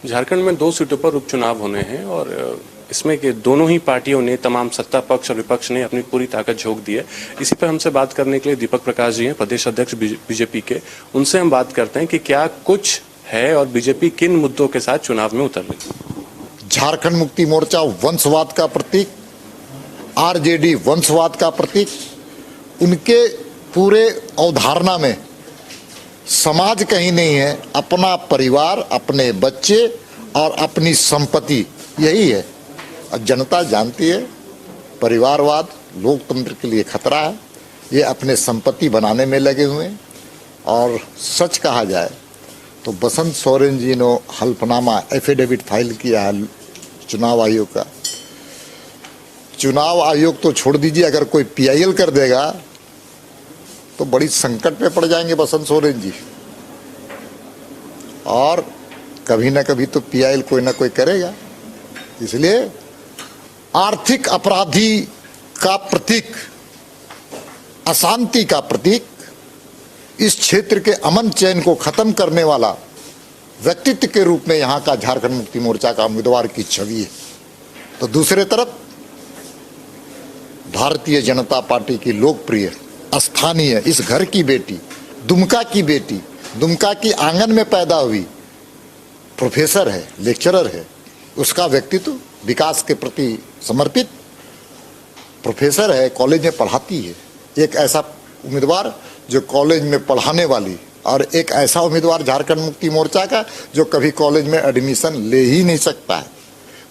झारखंड में 2 सीटों पर उपचुनाव होने हैं और इसमें कि दोनों ही पार्टियों ने, तमाम सत्ता पक्ष और विपक्ष ने अपनी पूरी ताकत झोंक दी है। इसी पर हमसे बात करने के लिए दीपक प्रकाश जी हैं, प्रदेश अध्यक्ष बीजेपी के। उनसे हम बात करते हैं कि क्या कुछ है और बीजेपी किन मुद्दों के साथ चुनाव में उतर रही। झारखंड मुक्ति मोर्चा वंशवाद का प्रतीक, आरजेडी वंशवाद का प्रतीक, उनके पूरे अवधारणा में समाज कहीं नहीं है, अपना परिवार, अपने बच्चे और अपनी संपत्ति, यही है। और जनता जानती है परिवारवाद लोकतंत्र के लिए खतरा है। ये अपने संपत्ति बनाने में लगे हुए हैं। और सच कहा जाए तो बसंत सोरेन जी ने हल्फनामा एफिडेविट फाइल किया है चुनाव आयोग का। चुनाव आयोग तो छोड़ दीजिए, अगर कोई पीआईएल कर देगा तो बड़ी संकट में पड़ जाएंगे बसंत सोरेन जी। और कभी ना कभी तो पीआईएल कोई ना कोई करेगा। इसलिए आर्थिक अपराधी का प्रतीक, अशांति का प्रतीक, इस क्षेत्र के अमन चैन को खत्म करने वाला व्यक्तित्व के रूप में यहाँ का झारखंड मुक्ति मोर्चा का उम्मीदवार की छवि है। तो दूसरे तरफ भारतीय जनता पार्टी की लोकप्रिय, स्थानीय, इस घर की बेटी, दुमका की बेटी, दुमका की आंगन में पैदा हुई, प्रोफेसर है, लेक्चरर है, उसका व्यक्तित्व विकास के प्रति समर्पित प्रोफेसर है, कॉलेज में पढ़ाती है। एक ऐसा उम्मीदवार जो कॉलेज में पढ़ाने वाली, और एक ऐसा उम्मीदवार झारखंड मुक्ति मोर्चा का जो कभी कॉलेज में एडमिशन ले ही नहीं सकता है।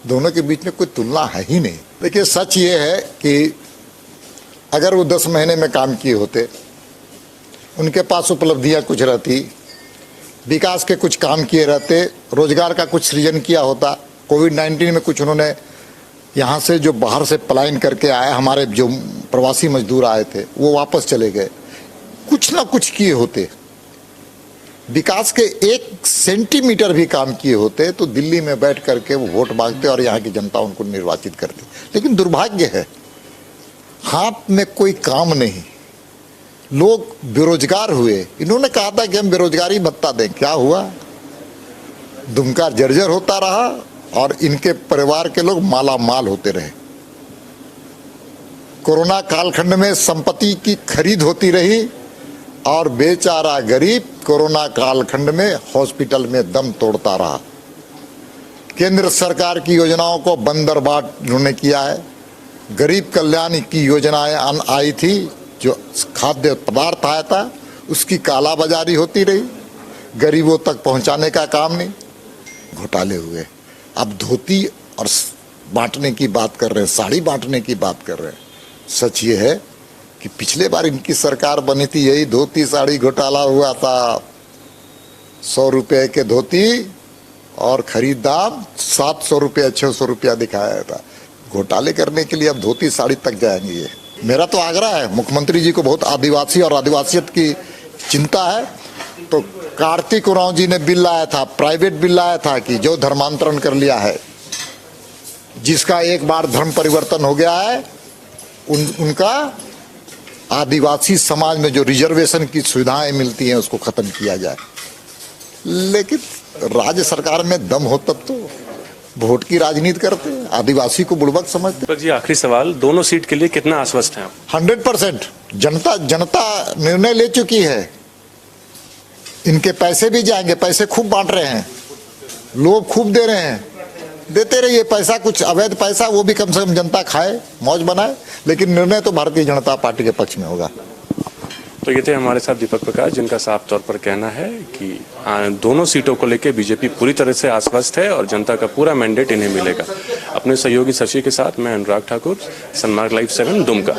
दोनों के बीच में कोई तुलना है ही नहीं। देखिए, सच ये है कि अगर वो 10 महीने में काम किए होते, उनके पास उपलब्धियां कुछ रहती, विकास के कुछ काम किए रहते, रोजगार का कुछ सृजन किया होता, कोविड-19 में कुछ उन्होंने यहाँ से जो बाहर से पलायन करके आए, हमारे जो प्रवासी मजदूर आए थे वो वापस चले गए, कुछ ना कुछ किए होते, विकास के 1 सेंटीमीटर भी काम किए होते तो दिल्ली में बैठ करके वो वोट मांगते और यहाँ की जनता उनको निर्वाचित करती। लेकिन दुर्भाग्य है, हाथ में कोई काम नहीं, लोग बेरोजगार हुए। इन्होंने कहा था कि हम बेरोजगारी भत्ता दें, क्या हुआ? दुमका जर्जर होता रहा और इनके परिवार के लोग माला माल होते रहे। कोरोना कालखंड में संपत्ति की खरीद होती रही और बेचारा गरीब कोरोना कालखंड में हॉस्पिटल में दम तोड़ता रहा। केंद्र सरकार की योजनाओं को बंदरबाट उन्होंने किया है। गरीब कल्याण की योजनाएं आई थी, जो खाद्य पदार्थ आया था उसकी कालाबाजारी होती रही, गरीबों तक पहुंचाने का काम नहीं, घोटाले हुए। अब धोती और बांटने की बात कर रहे हैं, साड़ी बांटने की बात कर रहे हैं। सच ये है कि पिछले बार इनकी सरकार बनी थी, यही धोती साड़ी घोटाला हुआ था। 100 रुपये के धोती और खरीद दाम 700 रुपये 600 रुपया दिखाया था। घोटाले करने के लिए अब धोती साड़ी तक जाएंगे। ये मेरा तो आग्रह है, मुख्यमंत्री जी को बहुत आदिवासी और आदिवासियत की चिंता है। तो कार्तिक उरांव जी ने बिल लाया था, प्राइवेट बिल लाया था कि जो धर्मांतरण कर लिया है, जिसका एक बार धर्म परिवर्तन हो गया है, उनका आदिवासी समाज में जो रिजर्वेशन की सुविधाएं मिलती हैं उसको खत्म किया जाए। लेकिन राज्य सरकार में दम हो तब तो वोट की राजनीति करते हैं, आदिवासी को बुड़बक समझते। पर जी, आखिरी सवाल, दोनों सीट के लिए कितना आश्वस्त हैं आप? 100% जनता निर्णय ले चुकी है। इनके पैसे भी जाएंगे, पैसे खूब बांट रहे हैं, लोग खूब दे रहे हैं, देते रहिए पैसा, कुछ अवैध पैसा वो भी कम से कम जनता खाए, मौज बनाए, लेकिन निर्णय तो भारतीय जनता पार्टी के पक्ष में होगा। तो ये थे हमारे साथ दीपक प्रकाश, जिनका साफ तौर पर कहना है कि दोनों सीटों को लेकर बीजेपी पूरी तरह से आश्वस्त है और जनता का पूरा मैंडेट इन्हें मिलेगा। अपने सहयोगी शशि के साथ मैं अनुराग ठाकुर, सनमार्ग लाइव 7 दुमका।